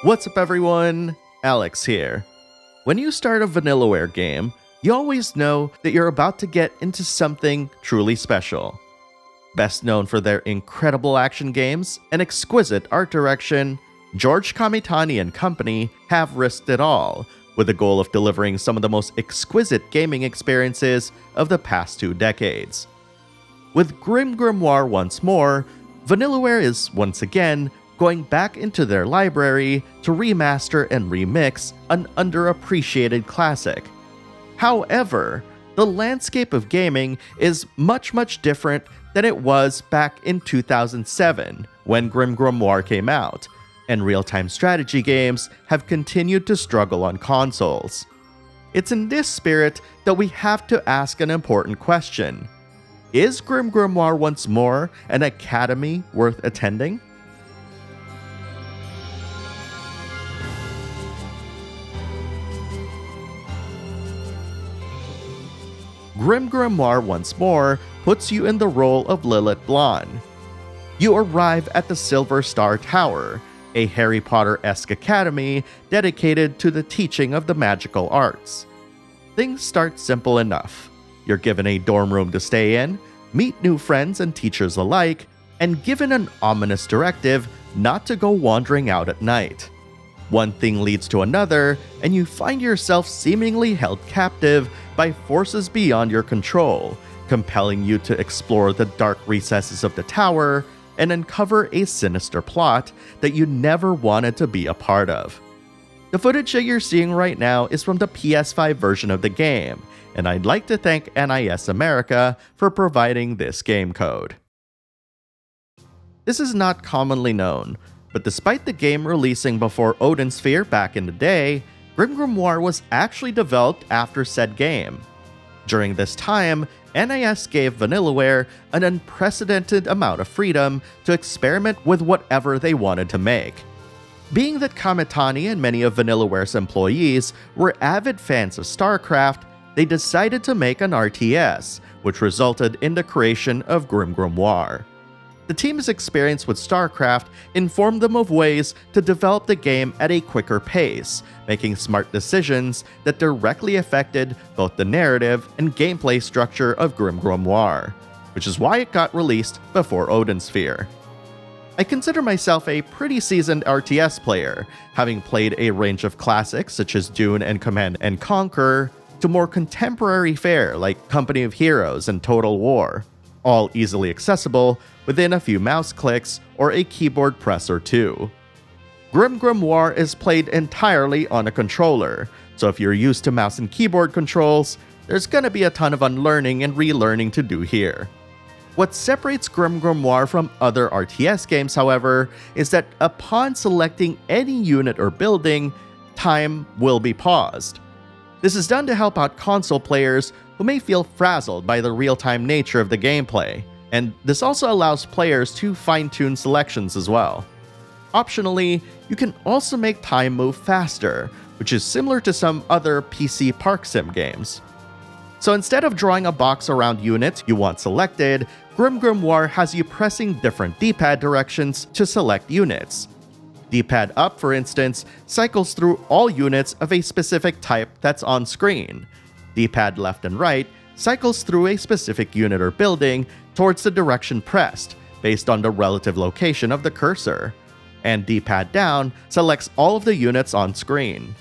What's up everyone? Alex here. When you start a Vanillaware game, you always know that you're about to get into something truly special. Best known for their incredible action games and exquisite art direction, George Kamitani and company have risked it all with the goal of delivering some of the most exquisite gaming experiences of the past 2 decades. With GrimGrimoire OnceMore, Vanillaware is once again going back into their library to remaster and remix an underappreciated classic. However, the landscape of gaming is much different than it was back in 2007 when GrimGrimoire came out, and real-time strategy games have continued to struggle on consoles. It's in this spirit that we have to ask an important question. Is GrimGrimoire OnceMore an academy worth attending? GrimGrimoire OnceMore puts you in the role of Lilith Blonde. You arrive at the Silver Star Tower, a Harry Potter-esque academy dedicated to the teaching of the magical arts. Things start simple enough. You're given a dorm room to stay in, meet new friends and teachers alike, and given an ominous directive not to go wandering out at night. One thing leads to another, and you find yourself seemingly held captive by forces beyond your control, compelling you to explore the dark recesses of the tower and uncover a sinister plot that you never wanted to be a part of. The footage that you're seeing right now is from the PS5 version of the game, and I'd like to thank NIS America for providing this game code. This is not commonly known, but despite the game releasing before Odin Sphere back in the day, GrimGrimoire was actually developed after said game. During this time, NIS gave Vanillaware an unprecedented amount of freedom to experiment with whatever they wanted to make. Being that Kamitani and many of Vanillaware's employees were avid fans of StarCraft, they decided to make an RTS, which resulted in the creation of GrimGrimoire. The team's experience with StarCraft informed them of ways to develop the game at a quicker pace, making smart decisions that directly affected both the narrative and gameplay structure of GrimGrimoire, which is why it got released before Odin Sphere. I consider myself a pretty seasoned RTS player, having played a range of classics such as Dune and Command & Conquer, to more contemporary fare like Company of Heroes and Total War, all easily accessible within a few mouse clicks or a keyboard press or two. GrimGrimoire is played entirely on a controller, so if you're used to mouse and keyboard controls, there's gonna be a ton of unlearning and relearning to do here. What separates GrimGrimoire from other RTS games, however, is that upon selecting any unit or building, time will be paused. This is done to help out console players who may feel frazzled by the real-time nature of the gameplay, and this also allows players to fine-tune selections as well. Optionally, you can also make time move faster, which is similar to some other PC park sim games. So instead of drawing a box around units you want selected, GrimGrimoire has you pressing different D-pad directions to select units. D-pad up, for instance, cycles through all units of a specific type that's on screen. D-pad left and right cycles through a specific unit or building towards the direction pressed, based on the relative location of the cursor. And D-pad down selects all of the units on screen.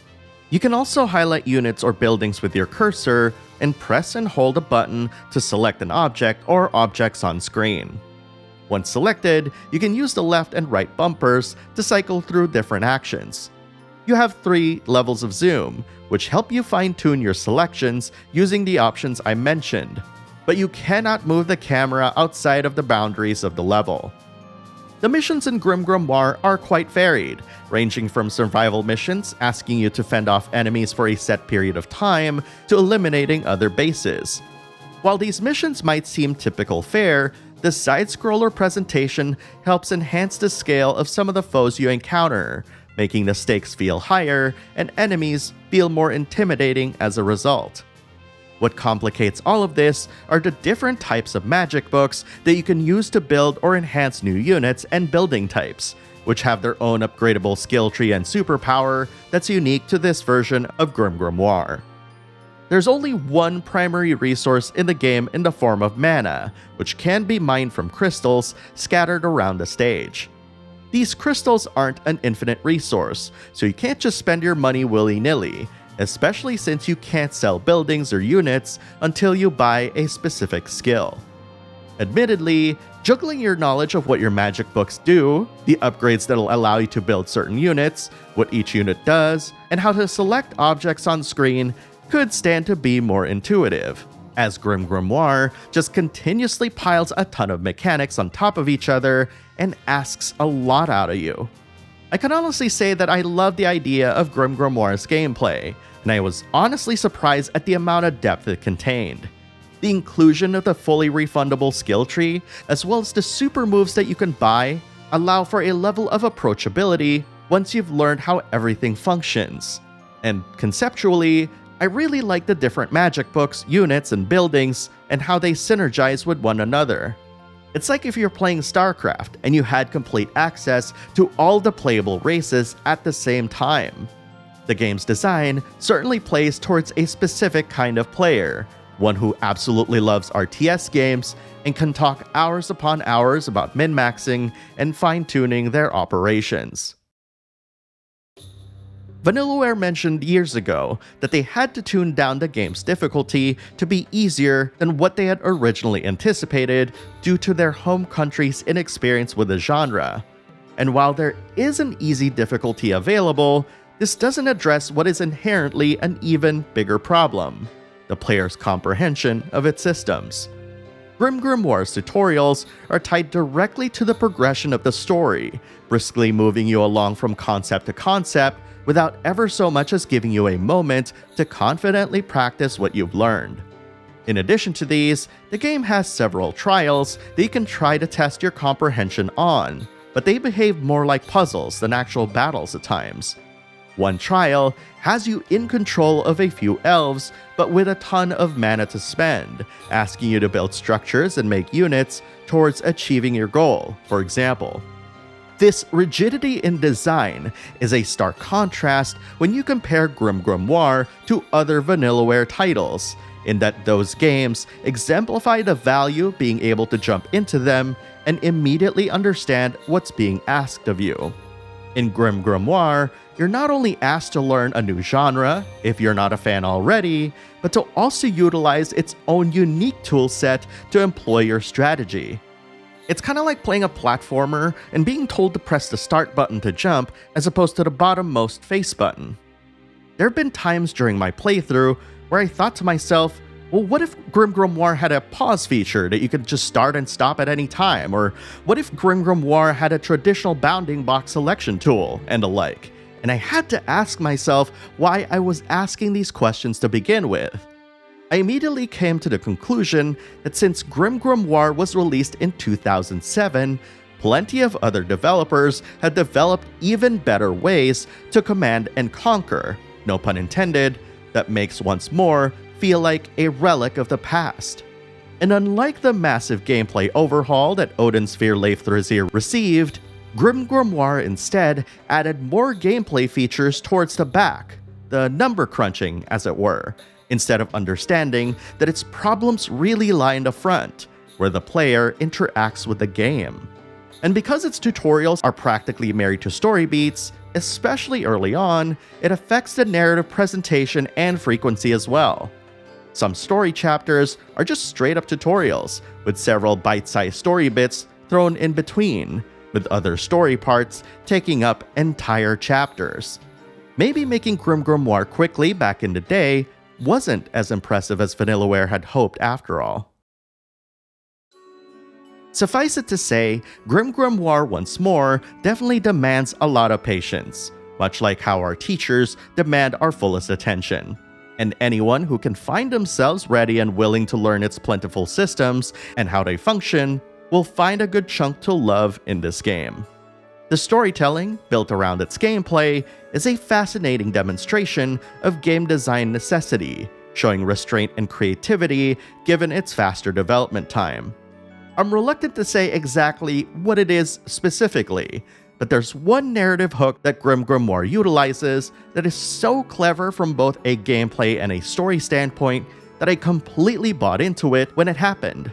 You can also highlight units or buildings with your cursor and press and hold a button to select an object or objects on screen. Once selected, you can use the left and right bumpers to cycle through different actions. You have 3 levels of zoom, which help you fine-tune your selections using the options I mentioned, but you cannot move the camera outside of the boundaries of the level. The missions in GrimGrimoire are quite varied, ranging from survival missions asking you to fend off enemies for a set period of time to eliminating other bases. While these missions might seem typical fare, the side-scroller presentation helps enhance the scale of some of the foes you encounter, making the stakes feel higher and enemies feel more intimidating as a result. What complicates all of this are the different types of magic books that you can use to build or enhance new units and building types, which have their own upgradable skill tree and superpower that's unique to this version of GrimGrimoire. There's only one primary resource in the game in the form of mana, which can be mined from crystals scattered around the stage. These crystals aren't an infinite resource, so you can't just spend your money willy-nilly, especially since you can't sell buildings or units until you buy a specific skill. Admittedly, juggling your knowledge of what your magic books do, the upgrades that'll allow you to build certain units, what each unit does, and how to select objects on screen could stand to be more intuitive, as GrimGrimoire just continuously piles a ton of mechanics on top of each other and asks a lot out of you. I can honestly say that I love the idea of GrimGrimoire's gameplay, and I was honestly surprised at the amount of depth it contained. The inclusion of the fully refundable skill tree, as well as the super moves that you can buy, allow for a level of approachability once you've learned how everything functions. And conceptually, I really like the different magic books, units, and buildings, and how they synergize with one another. It's like if you're playing StarCraft and you had complete access to all the playable races at the same time. The game's design certainly plays towards a specific kind of player, one who absolutely loves RTS games and can talk hours upon hours about min-maxing and fine-tuning their operations. Vanillaware mentioned years ago that they had to tune down the game's difficulty to be easier than what they had originally anticipated due to their home country's inexperience with the genre. And while there is an easy difficulty available, this doesn't address what is inherently an even bigger problem: the player's comprehension of its systems. GrimGrimoire's tutorials are tied directly to the progression of the story, briskly moving you along from concept to concept without ever so much as giving you a moment to confidently practice what you've learned. In addition to these, the game has several trials that you can try to test your comprehension on, but they behave more like puzzles than actual battles at times. One trial has you in control of a few elves, but with a ton of mana to spend, asking you to build structures and make units towards achieving your goal, for example. This rigidity in design is a stark contrast when you compare GrimGrimoire to other Vanillaware titles, in that those games exemplify the value of being able to jump into them and immediately understand what's being asked of you. In GrimGrimoire, you're not only asked to learn a new genre, if you're not a fan already, but to also utilize its own unique toolset to employ your strategy. It's kinda like playing a platformer and being told to press the start button to jump as opposed to the bottommost face button. There have been times during my playthrough where I thought to myself, well, what if GrimGrimoire had a pause feature that you could just start and stop at any time? Or what if GrimGrimoire had a traditional bounding box selection tool and the like? And I had to ask myself why I was asking these questions to begin with. I immediately came to the conclusion that since GrimGrimoire was released in 2007, plenty of other developers had developed even better ways to command and conquer, no pun intended, that makes OnceMore feel like a relic of the past. And unlike the massive gameplay overhaul that Odin Sphere Leifthrazir received, GrimGrimoire instead added more gameplay features towards the back, the number crunching as it were, instead of understanding that its problems really lie in the front, where the player interacts with the game. And because its tutorials are practically married to story beats, especially early on, it affects the narrative presentation and frequency as well. Some story chapters are just straight up tutorials, with several bite-sized story bits thrown in between, with other story parts taking up entire chapters. Maybe making GrimGrimoire quickly back in the day wasn't as impressive as Vanillaware had hoped after all. Suffice it to say, GrimGrimoire OnceMore definitely demands a lot of patience, much like how our teachers demand our fullest attention. And anyone who can find themselves ready and willing to learn its plentiful systems and how they function will find a good chunk to love in this game. The storytelling, built around its gameplay, is a fascinating demonstration of game design necessity, showing restraint and creativity given its faster development time. I'm reluctant to say exactly what it is specifically, but there's one narrative hook that GrimGrimoire utilizes that is so clever from both a gameplay and a story standpoint that I completely bought into it when it happened.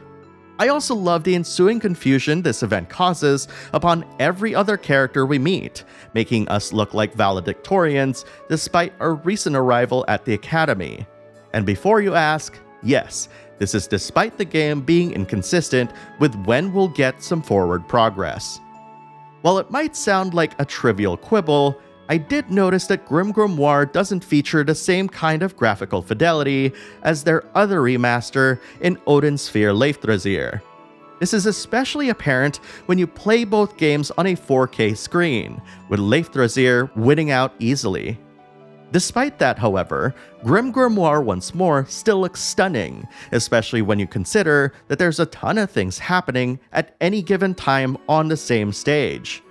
I also love the ensuing confusion this event causes upon every other character we meet, making us look like valedictorians despite our recent arrival at the Academy. And before you ask, yes, this is despite the game being inconsistent with when we'll get some forward progress. While it might sound like a trivial quibble, I did notice that GrimGrimoire doesn't feature the same kind of graphical fidelity as their other remaster in Odin Sphere Leifthrazir. This is especially apparent when you play both games on a 4K screen, with Leifthrazir winning out easily. Despite that, however, GrimGrimoire OnceMore still looks stunning, especially when you consider that there's a ton of things happening at any given time on the same stage.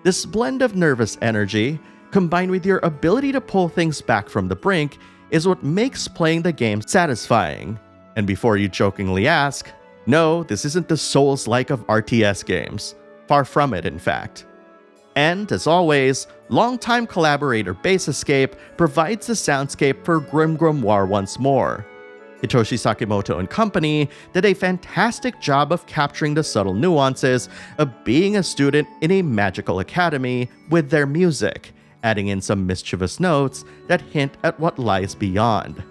This blend of nervous energy, combined with your ability to pull things back from the brink, is what makes playing the game satisfying. And before you jokingly ask, no, this isn't the Souls-like of RTS games. Far from it, in fact. And, as always, longtime collaborator Base Escape provides the soundscape for GrimGrimoire OnceMore. Hitoshi Sakimoto and company did a fantastic job of capturing the subtle nuances of being a student in a magical academy with their music, adding in some mischievous notes that hint at what lies beyond.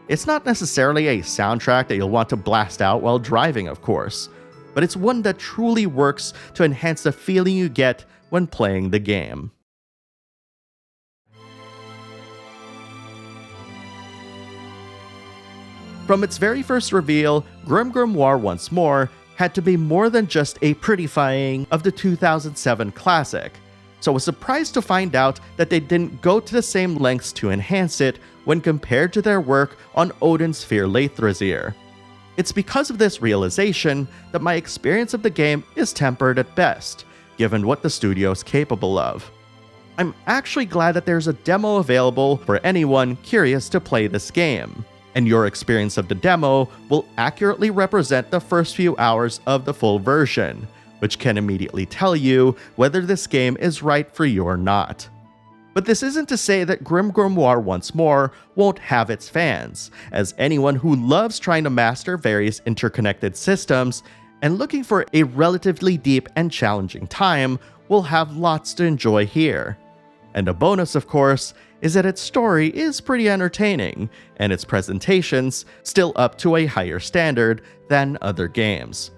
It's not necessarily a soundtrack that you'll want to blast out while driving, of course, but it's one that truly works to enhance the feeling you get when playing the game. From its very first reveal, GrimGrimoire OnceMore had to be more than just a prettifying of the 2007 classic, so I was surprised to find out that they didn't go to the same lengths to enhance it when compared to their work on Odin Sphere Leifthrazir. It's because of this realization that my experience of the game is tempered at best, given what the studio is capable of. I'm actually glad that there's a demo available for anyone curious to play this game, and your experience of the demo will accurately represent the first few hours of the full version, which can immediately tell you whether this game is right for you or not. But this isn't to say that GrimGrimoire OnceMore won't have its fans, as anyone who loves trying to master various interconnected systems and looking for a relatively deep and challenging time will have lots to enjoy here. And a bonus, of course, is that its story is pretty entertaining, and its presentations still up to a higher standard than other games.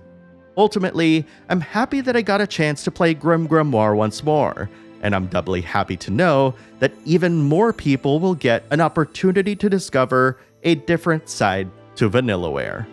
Ultimately, I'm happy that I got a chance to play GrimGrimoire OnceMore, and I'm doubly happy to know that even more people will get an opportunity to discover a different side to Vanillaware.